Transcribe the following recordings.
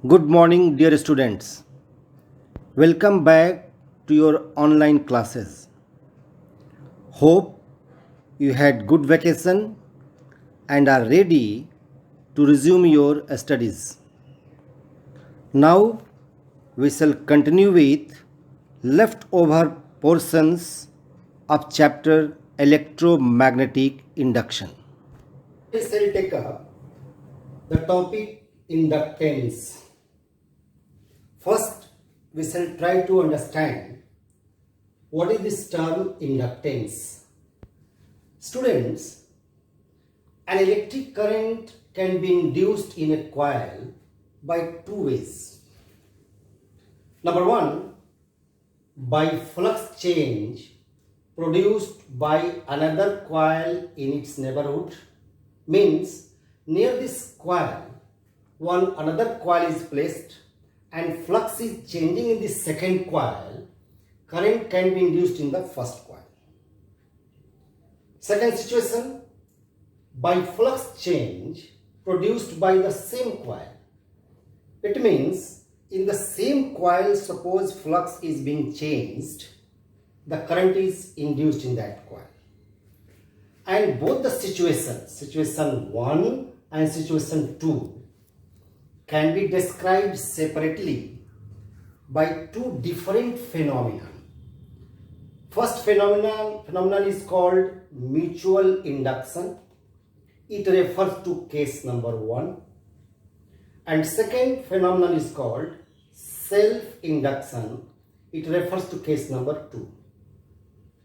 Good morning, dear students. Welcome back to your online classes. Hope you had good vacation and are ready to resume your studies. Now we shall continue with leftover portions of chapter electromagnetic induction. We shall take up the topic inductance. First, we shall try to understand what is this term inductance. Students, an electric current can be induced in a coil by two ways. Number one, by flux change produced by another coil in its neighborhood, means near this coil one another coil is placed and flux is changing in the second coil, current can be induced in the first coil. Second situation, by flux change produced by the same coil. It means in the same coil, suppose flux is being changed, the current is induced in that coil. And both the situations, situation 1 and situation 2, can be described separately by two different phenomena. First phenomenon is called mutual induction. It refers to case number 1. And second phenomenon is called self-induction. It refers to case number 2.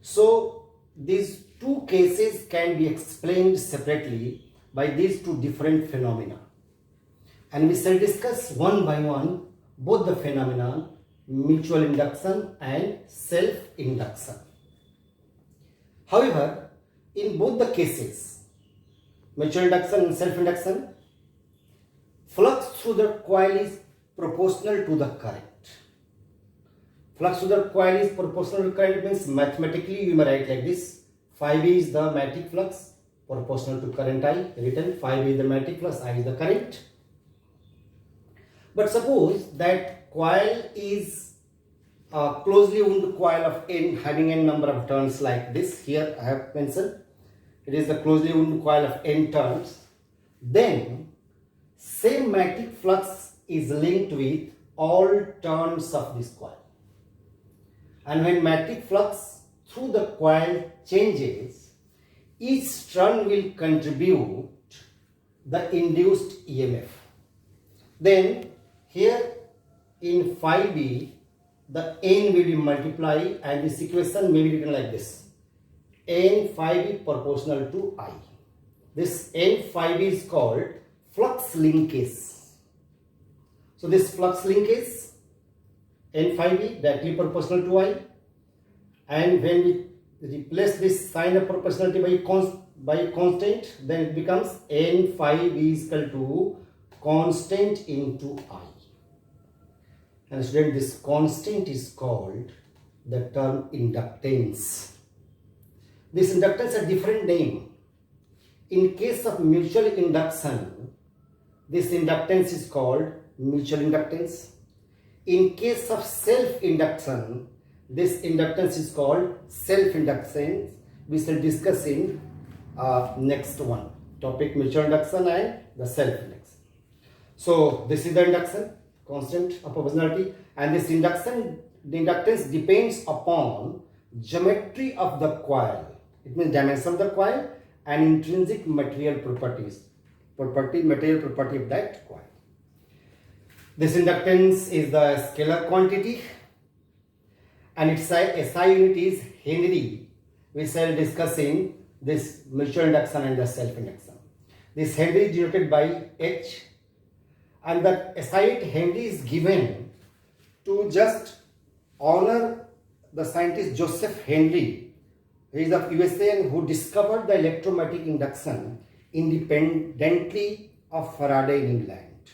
So these two cases can be explained separately by these two different phenomena. And we shall discuss one by one both the phenomena, mutual induction and self-induction. However, in both the cases, mutual induction and self-induction, flux through the coil is proportional to the current. Flux through the coil is proportional to current means mathematically you may write like this. Phi V is the magnetic flux proportional to current I, written phi V is the magnetic flux, I is the current. But suppose that coil is a closely wound coil of n having n number of turns like this. Here I have mentioned it is the closely wound coil of n turns. Then same magnetic flux is linked with all turns of this coil. And when magnetic flux through the coil changes, each turn will contribute the induced EMF. Then here in phi B, the n will be multiplied and this equation may be written like this. N phi B proportional to I. This n phi B is called flux linkage. So this flux linkage n phi B directly proportional to I, and when we replace this sign of proportionality by constant, then it becomes n phi B is equal to constant into I. And student, this constant is called the term inductance. This inductance has a different name. In case of mutual induction, this inductance is called mutual inductance. In case of self-induction, this inductance is called self-inductance. We shall discuss in next one topic, mutual induction and the self-induction. So this is the induction, constant of proportionality, and this induction, the inductance depends upon geometry of the coil. It means dimension of the coil and intrinsic material properties, material property of that coil. This inductance is the scalar quantity and its SI unit is Henry. We shall discuss in this mutual induction and the self-induction. This Henry is denoted by H, and the SI unit Henry is given to just honor the scientist Joseph Henry. He is of USA and who discovered the electromagnetic induction independently of Faraday in England.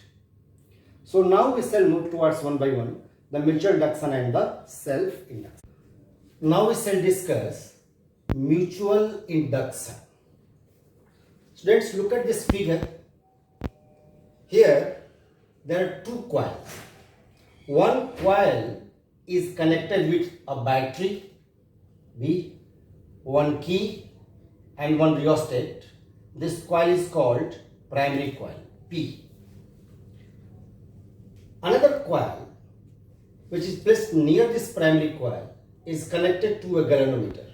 So now we shall move towards one by one the mutual induction and the self-induction. Now we shall discuss mutual induction. Students, look at this figure. Here there are two coils. One coil is connected with a battery B, one key and one rheostat. This coil is called primary coil P. Another coil which is placed near this primary coil is connected to a galvanometer.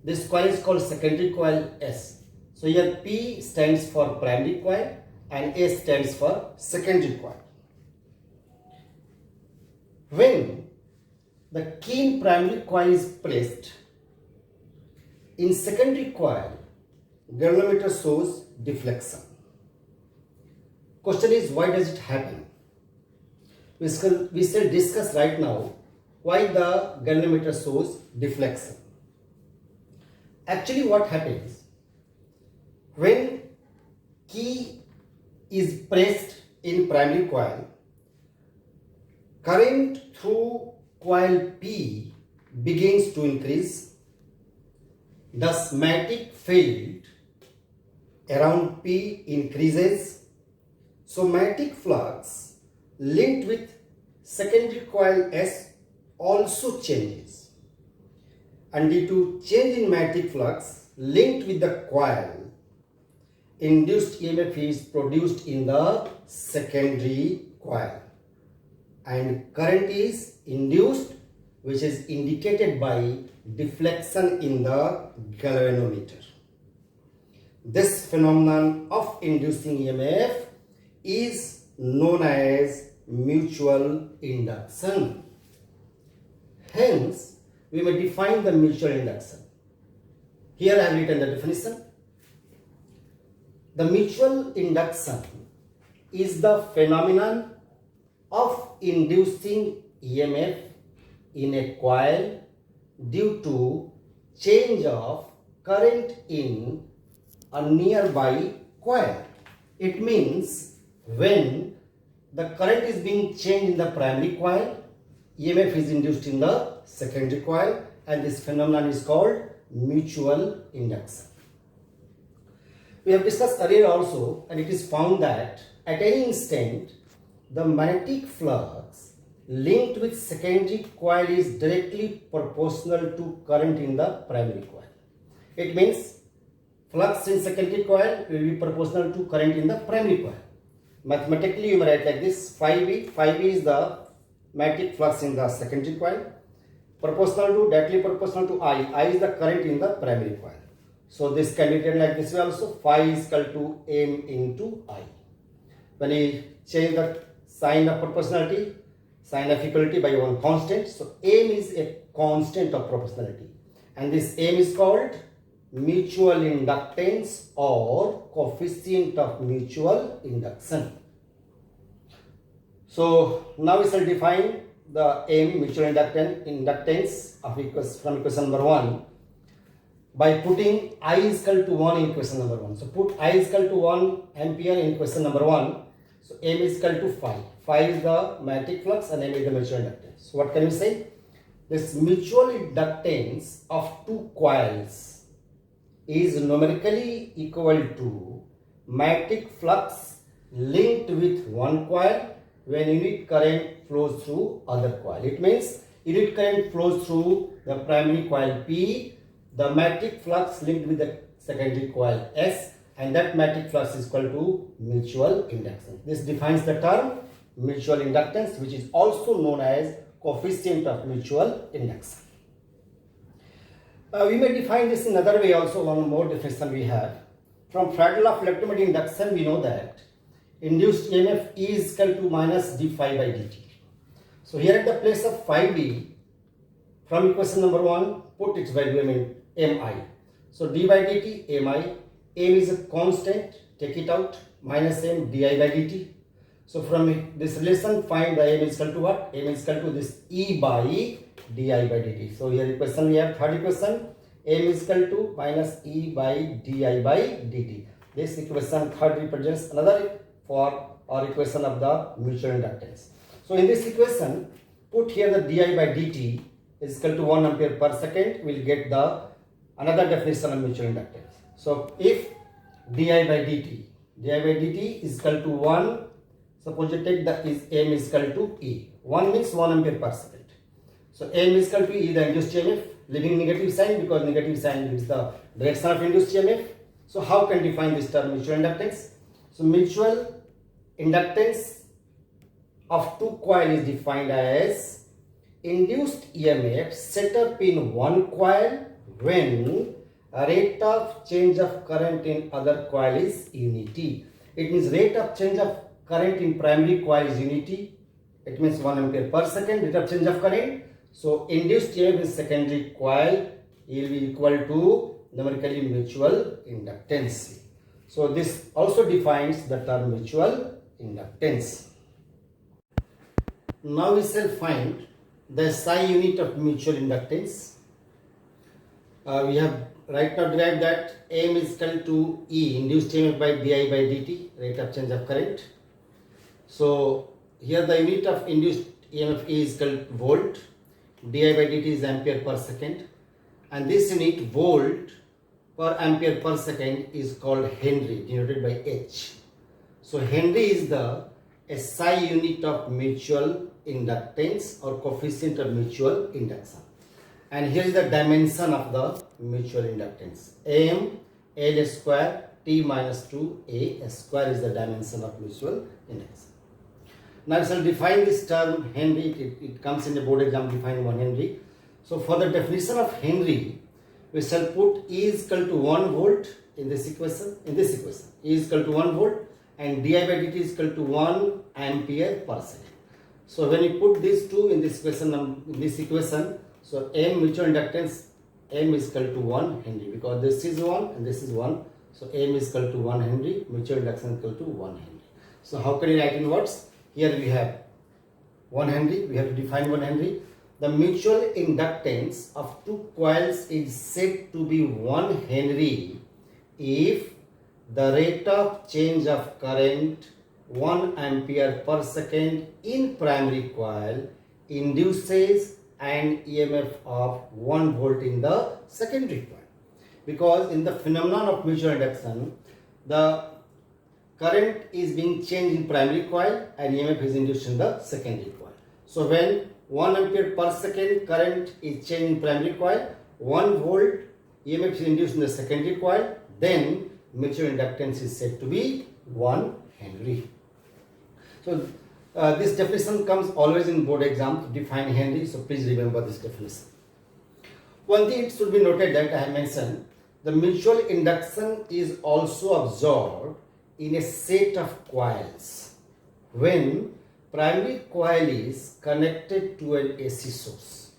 This coil is called secondary coil S. So here P stands for primary coil and S stands for secondary coil. When the key in primary coil is placed, in secondary coil, galvanometer shows deflection. Question is, why does it happen? We shall discuss right now why the galvanometer shows deflection. Actually, what happens when key is pressed in primary coil, current through coil P begins to increase. The magnetic field around P increases. So magnetic flux linked with secondary coil S also changes. And due to change in magnetic flux linked with the coil, induced EMF is produced in the secondary coil. And current is induced, which is indicated by deflection in the galvanometer. This phenomenon of inducing EMF is known as mutual induction. Hence, we may define the mutual induction. Here I have written the definition. The mutual induction is the phenomenon of inducing EMF in a coil due to change of current in a nearby coil. It means when the current is being changed in the primary coil, EMF is induced in the secondary coil, and this phenomenon is called mutual induction. We have discussed earlier also, and it is found that at any instant the magnetic flux linked with secondary coil is directly proportional to current in the primary coil. It means flux in secondary coil will be proportional to current in the primary coil. Mathematically, you may write like this: phi B is the magnetic flux in the secondary coil, directly proportional to I is the current in the primary coil. So this can be written like this way also: phi is equal to M into I. When we change the sign of proportionality, sign of equality by one constant, so M is a constant of proportionality, and this M is called mutual inductance or coefficient of mutual induction. So now we shall define the M, mutual inductance of from equation number 1 by putting I is equal to 1 in equation number 1. So put I is equal to 1 ampere in equation number 1. So M is equal to phi. Phi is the magnetic flux and M is the mutual inductance. So what can we say? This mutual inductance of two coils is numerically equal to magnetic flux linked with one coil when unit current flows through other coil. It means unit current flows through the primary coil P, the magnetic flux linked with the secondary coil S, and that magnetic flux is equal to mutual induction. This defines the term mutual inductance, which is also known as coefficient of mutual induction. We may define this in another way also. One more definition we have. From Faraday law of electromagnetic induction, we know that induced EMF is equal to minus d phi by dt. So here at the place of phi b, from equation number 1, put its value mi. So d by dt mi. M is a constant, take it out, minus m di by dt. So from this relation, find the M is equal to what? M is equal to this E by di by dt. So here equation we have third equation, M is equal to minus E by di by dt. This equation third represents another for our equation of the mutual inductance. So in this equation, put here the di by dt is equal to 1 ampere per second. We will get the another definition of mutual inductance. So if di by dt is equal to 1 Suppose you take the is M is equal to E. 1 means 1 ampere per second. So M is equal to E, the induced EMF, leaving negative sign because negative sign is the direction of induced EMF. So how can we define this term mutual inductance? So mutual inductance of two coil is defined as induced EMF set up in one coil when rate of change of current in other coil is unity. It means rate of change of current in primary coil is unity. It means 1 ampere per second rate of change of current. So induced EMF in secondary coil will be equal to numerically mutual inductance. So this also defines the term mutual inductance. Now we shall find the SI unit of mutual inductance. We have right now derived that M is equal to E, induced EMF by di by dt, rate of change of current. So here the unit of induced EMF is equal to volt, di by dt is ampere per second, and this unit volt per ampere per second is called Henry, denoted by H. So Henry is the SI unit of mutual inductance or coefficient of mutual induction. And here is the dimension of the mutual inductance. M L square T minus 2 A square is the dimension of mutual induction. Now we shall define this term Henry. It comes in the board exam defining 1 Henry. So for the definition of Henry, we shall put E is equal to 1 volt in this equation. E is equal to 1 volt and di by dt is equal to 1 ampere per second. So when you put these two in this equation, so M mutual inductance, M is equal to 1 Henry because this is 1 and this is 1. So M is equal to 1 Henry, mutual inductance is equal to 1 Henry. So how can you write in words? Here we have 1 Henry, we have to define 1 Henry. The mutual inductance of two coils is said to be 1 Henry if the rate of change of current 1 ampere per second in primary coil induces an EMF of 1 volt in the secondary coil. Because in the phenomenon of mutual induction, the current is being changed in primary coil and EMF is induced in the secondary coil. So when 1 ampere per second current is changed in primary coil, 1 volt EMF is induced in the secondary coil, then mutual inductance is said to be 1 Henry. So this definition comes always in board exam to define Henry, so please remember this definition. One thing it should be noted that I have mentioned, the mutual induction is also observed in a set of coils when primary coil is connected to an AC source.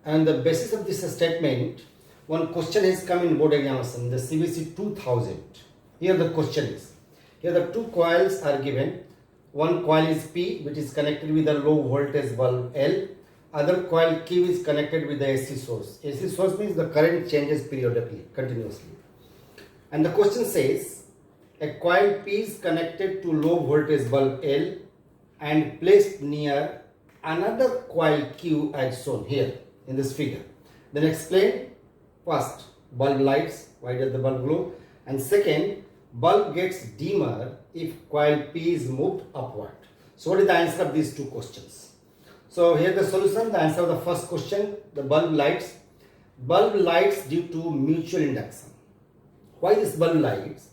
And the basis of this statement, one question has come in board examination, the CBC 2000. Here the question is, here the two coils are given. One coil is P, which is connected with a low voltage bulb L. Other coil Q is connected with the AC source. AC source means the current changes periodically, continuously. And the question says, a coil P is connected to low voltage bulb L and placed near another coil Q as shown here in this figure. Then explain. First, bulb lights, why does the bulb glow? And second, bulb gets dimmer if coil P is moved upward. So what is the answer of these two questions? So here the solution, the answer of the first question, the bulb lights. Bulb lights due to mutual induction. Why this bulb lights?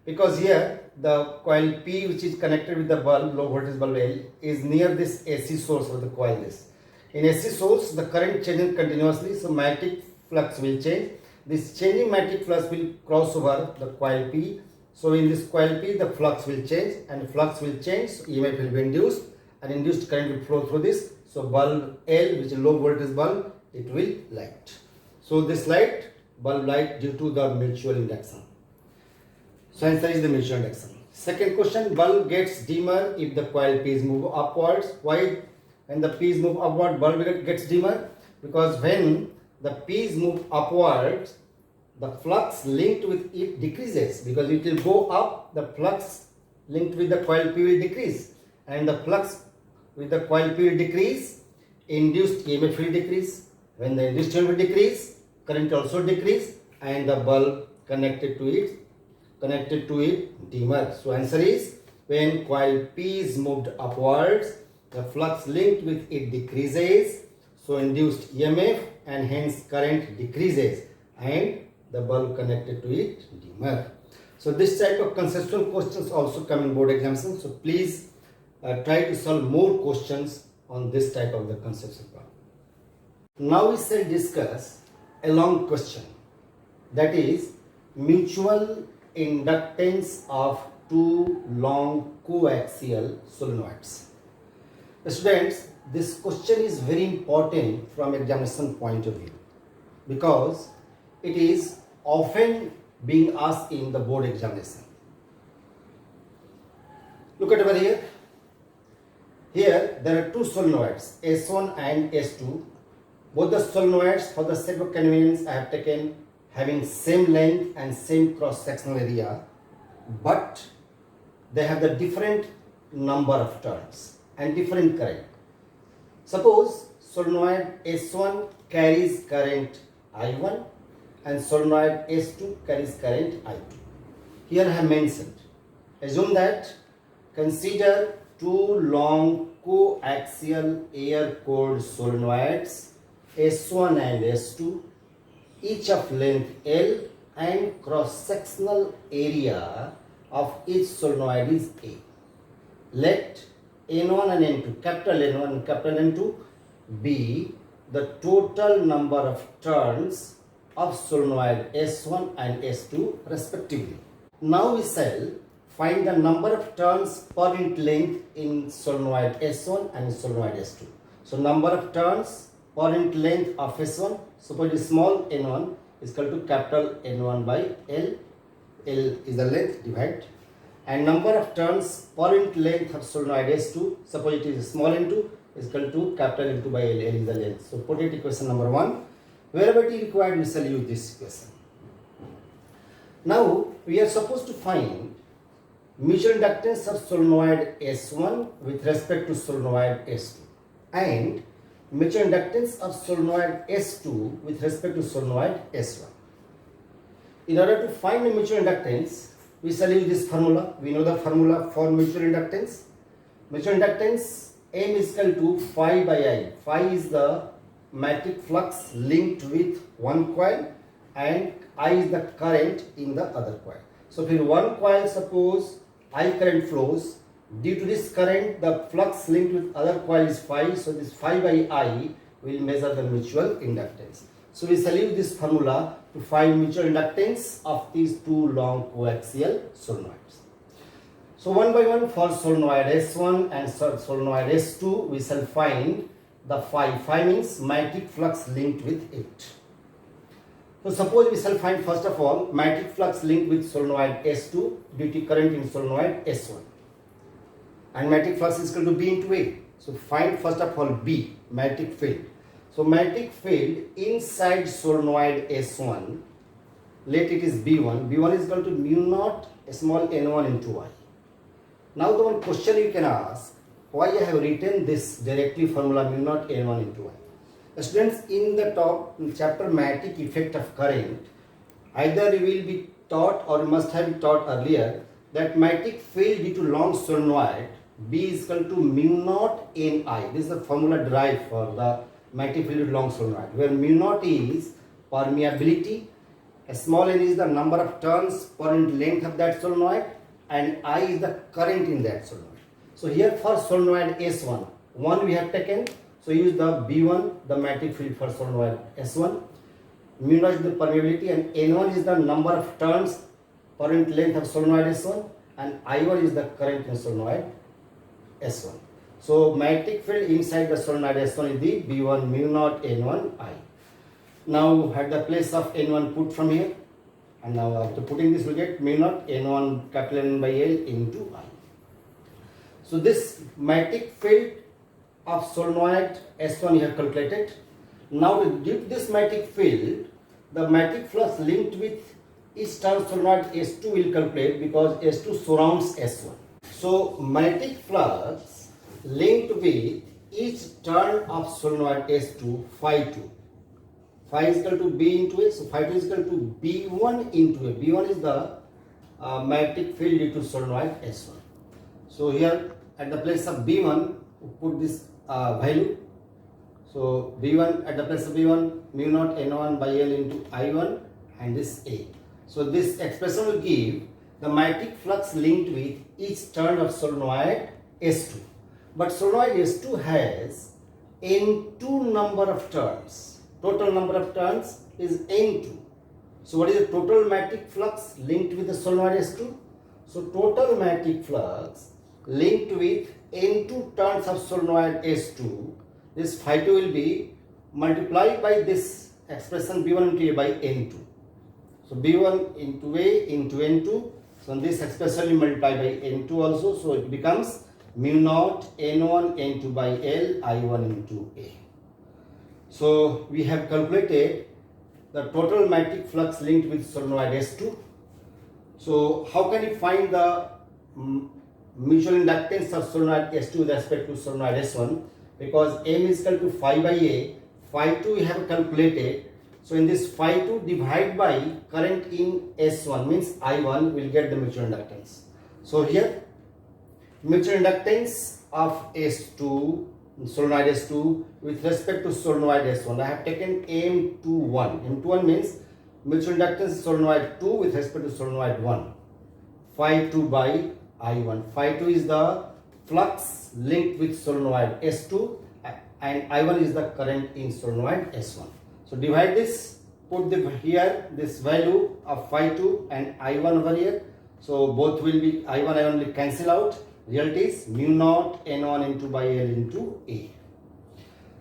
Because here the coil P, which is connected with the bulb, low voltage bulb L, is near this AC source of the coil is. In AC source, the current changes continuously, so magnetic flux will change. This changing magnetic flux will cross over the coil P. So in this coil P, the flux will change, and the flux will change, so EMF will be induced, and induced current will flow through this. So bulb L, which is low voltage bulb, it will light. So this light, bulb light due to the mutual induction. So answer is the mutual induction. Second question, bulb gets dimmer if the coil P is moved upwards. Why? When the P is moved upward, bulb gets dimmer? Because when the P is moved upwards, the flux linked with it decreases, because it will go up, the flux linked with the coil P will decrease, and the flux with the coil P will decrease, induced EMF will decrease. When the induced EMF will decrease, current also decrease, and the bulb connected to it dimmer. So answer is When coil P is moved upwards, the flux linked with it decreases, so induced EMF and hence current decreases and the bulb connected to it dimmer. So this type of conceptual questions also come in board examinations. So please try to solve more questions on this type of the conceptual problem. Now we shall discuss a long question, that is mutual inductance of two long coaxial solenoids. Students, this question is very important from examination point of view because it is often being asked in the board examination. Look at over here. Here there are two solenoids, S1 and S2. Both the solenoids, for the sake of convenience, I have taken having same length and same cross-sectional area, but they have the different number of turns and different current. Suppose solenoid S1 carries current I1 and solenoid S2 carries current I2. Here I have mentioned, assume that, consider two long coaxial air-cooled solenoids S1 and S2, each of length L and cross-sectional area of each solenoid is A. Let N1 and N2, capital N1 and capital N2, be the total number of turns of solenoid S1 and S2 respectively. Now we shall find the number of turns per unit length in solenoid S1 and solenoid S2. So number of turns per unit length of S1, suppose it is small n1 is equal to capital N1 by L. L is the length, divide. And number of turns per unit length of solenoid S2, suppose it is small n2 is equal to capital N2 by L. L is the length. So put it equation number 1. Wherever it is required, we shall use this equation. Now we are supposed to find mutual inductance of solenoid S1 with respect to solenoid S2 and mutual inductance of solenoid S2 with respect to solenoid S1. In order to find the mutual inductance, we shall use this formula. We know the formula for mutual inductance. Mutual inductance M is equal to phi by I. Phi is the magnetic flux linked with one coil and I is the current in the other coil. So in one coil, suppose I current flows. Due to this current, the flux linked with other coil is phi. So this phi by I will measure the mutual inductance. So we shall use this formula to find mutual inductance of these two long coaxial solenoids. So one by one, for solenoid S1 and solenoid S2, we shall find the phi. Phi means magnetic flux linked with it. So suppose we shall find first of all magnetic flux linked with solenoid S2 due to current in solenoid S1. And magnetic flux is equal to B into A. So find first of all B, magnetic field. So magnetic field inside solenoid S1, let it is B1. B1 is equal to mu naught small n1 into I. Now the one question you can ask, why I have written this directly formula mu naught n1 into I. Students, in the top chapter magnetic effect of current, either you will be taught or you must have been taught earlier that magnetic field due to long solenoid B is equal to mu naught Ni. This is the formula derived for the magnetic field due to long solenoid, where mu naught is permeability, a small n is the number of turns per unit length of that solenoid, and I is the current in that solenoid. So here for solenoid S1, 1 we have taken, so use the B1, the magnetic field for solenoid S1. Mu naught is the permeability and N1 is the number of turns per unit length of solenoid S1 and I1 is the current in solenoid S1. So magnetic field inside the solenoid S1 is the B1 mu naught N1 I. Now at the place of N1 put from here, and now after putting this we get mu naught N1 capital N by L into I. So this magnetic field of solenoid S1 you have calculated. Now due to this magnetic field, the magnetic flux linked with each turn solenoid S2 will calculate because S2 surrounds S1. So magnetic flux linked with each turn of solenoid S2 phi 2. Phi is equal to B into A, so phi 2 is equal to B1 into A. B1 is the magnetic field due to solenoid S1. So here at the place of B1, we put this value. So B1 at the place of B1, mu naught N1 by L into I1 and this A. So this expression will give the magnetic flux linked with each turn of solenoid S2. But solenoid S2 has N2 number of turns. Total number of turns is N2. So what is the total magnetic flux linked with the solenoid S2? So total magnetic flux linked with N2 turns of solenoid S2, this phi 2 will be multiplied by this expression B1 into A by N2. So B1 into A into N2. So this expression will multiply by N2 also. So it becomes mu naught N1 N2 by L I1 into A. So we have calculated the total magnetic flux linked with solenoid S2. So how can you find the mutual inductance of solenoid S2 with respect to solenoid S1? Because M is equal to phi by A, phi 2 we have calculated. So in this phi 2 divide by current in S1 means I1 will get the mutual inductance. So here mutual inductance of S2, solenoid S2 with respect to solenoid S1. I have taken M21. M21 means mutual inductance solenoid 2 with respect to solenoid 1. Phi 2 by I1. Phi 2 is the flux linked with solenoid S2 and I1 is the current in solenoid S1. So divide this, put here this value of phi 2 and I1 over here. So both will be I1 will cancel out. Result is mu naught N1 into by L into A.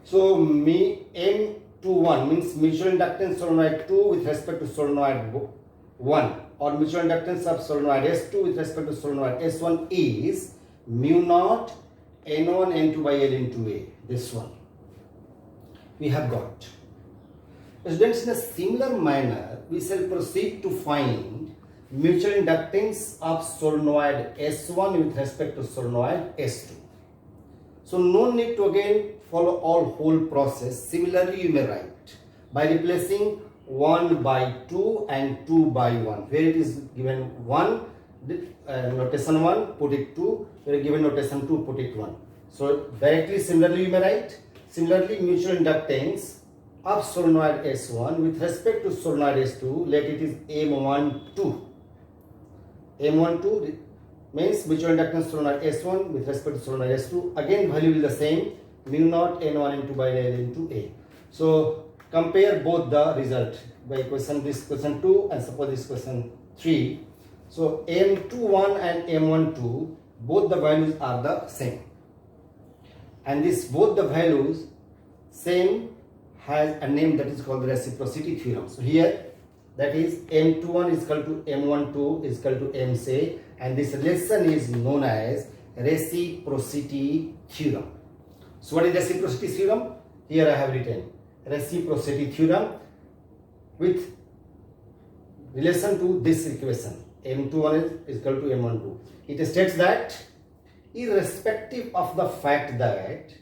So M21 means mutual inductance solenoid 2 with respect to solenoid 1 or mutual inductance of solenoid S2 with respect to solenoid S1 is mu naught N1 N2 by L into A. This one we have got. Students, in a similar manner we shall proceed to find mutual inductance of solenoid S1 with respect to solenoid S2. So no need to again follow all whole process. Similarly you may write by replacing 1 by 2 and 2 by 1. Where it is given 1, notation 1, put it 2. Where given notation 2, put it 1. So directly similarly you may write. Similarly mutual inductance of solenoid S1 with respect to solenoid S2, let it is M12. M12 means mutual inductance solenoid S1 with respect to solenoid S2. Again value will be the same, mu naught N1 into by L into A. So compare both the result by this question 2 and suppose this question 3. So M21 and M12 both the values are the same. And this both the values same has a name that is called the reciprocity theorem. So here that is M21 is equal to M12 is equal to M say, and this relation is known as reciprocity theorem. So what is reciprocity theorem? Here I have written reciprocity theorem with relation to this equation M21 is equal to M12. It states that irrespective of the fact that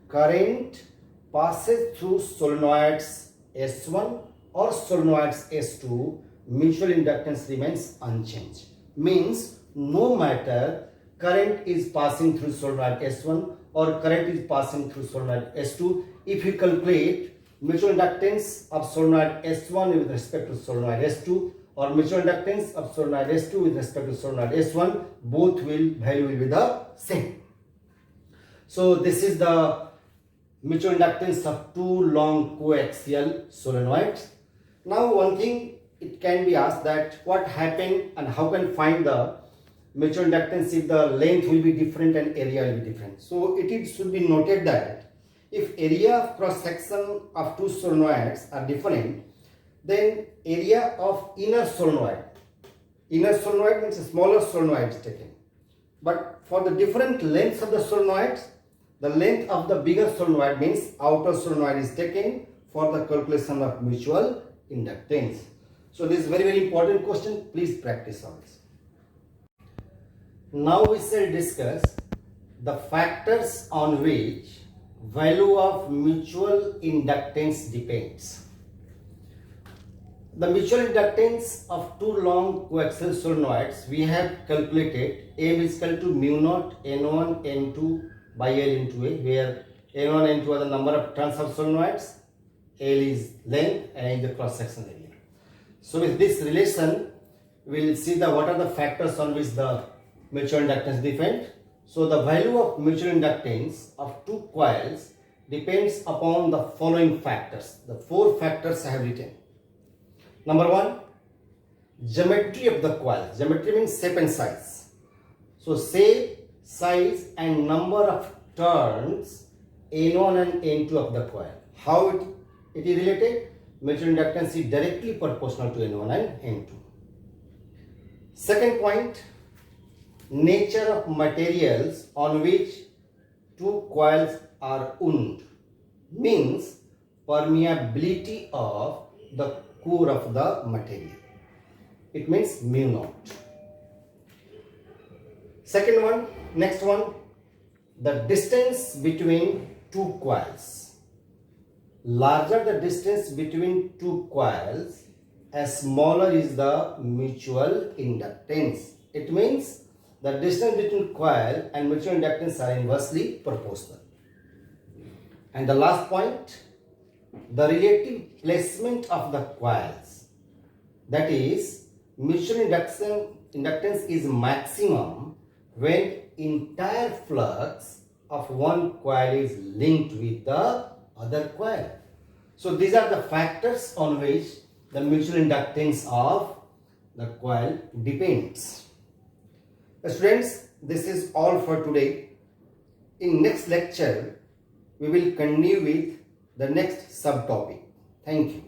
current passes through solenoids S1 or solenoids S2, mutual inductance remains unchanged. Means no matter current is passing through solenoid S1 or current is passing through solenoid S2, if you calculate mutual inductance of solenoid S1 with respect to solenoid S2 or mutual inductance of solenoid S2 with respect to solenoid S1, both value will be the same. So this is the mutual inductance of two long coaxial solenoids. Now one thing it can be asked that what happened and how can find the mutual inductance if the length will be different and area will be different. So it should be noted that if area of cross section of two solenoids are different, then area of inner solenoid means a smaller solenoid is taken. But for the different lengths of the solenoids, the length of the bigger solenoid means outer solenoid is taken for the calculation of mutual inductance. So this is very important question. Please practice on this. Now we shall discuss the factors on which value of mutual inductance depends. The mutual inductance of two long coaxial solenoids we have calculated. M is equal to mu naught N1 N2 by L into A, where N1 N2 are the number of turns of solenoids, L is length, and the cross section area. So with this relation, we will see what are the factors on which the mutual inductance depend. So the value of mutual inductance of two coils depends upon the following factors. The four factors I have written. Number one, geometry of the coil. Geometry means shape and size. So shape, size and number of turns N1 and N2 of the coil. How it is related? Mutual inductance is directly proportional to N1 and N2. Second point, nature of materials on which two coils are wound, means permeability of the core of the material. It means mu naught. Second one, next one, the distance between two coils. Larger the distance between two coils, as smaller is the mutual inductance. It means the distance between coil and mutual inductance are inversely proportional. And the last point, the relative placement of the coils. That is, mutual inductance is maximum when entire flux of one coil is linked with the other coil. So these are the factors on which the mutual inductance of the coil depends. Students, this is all for today. In next lecture, we will continue with the next subtopic. Thank you.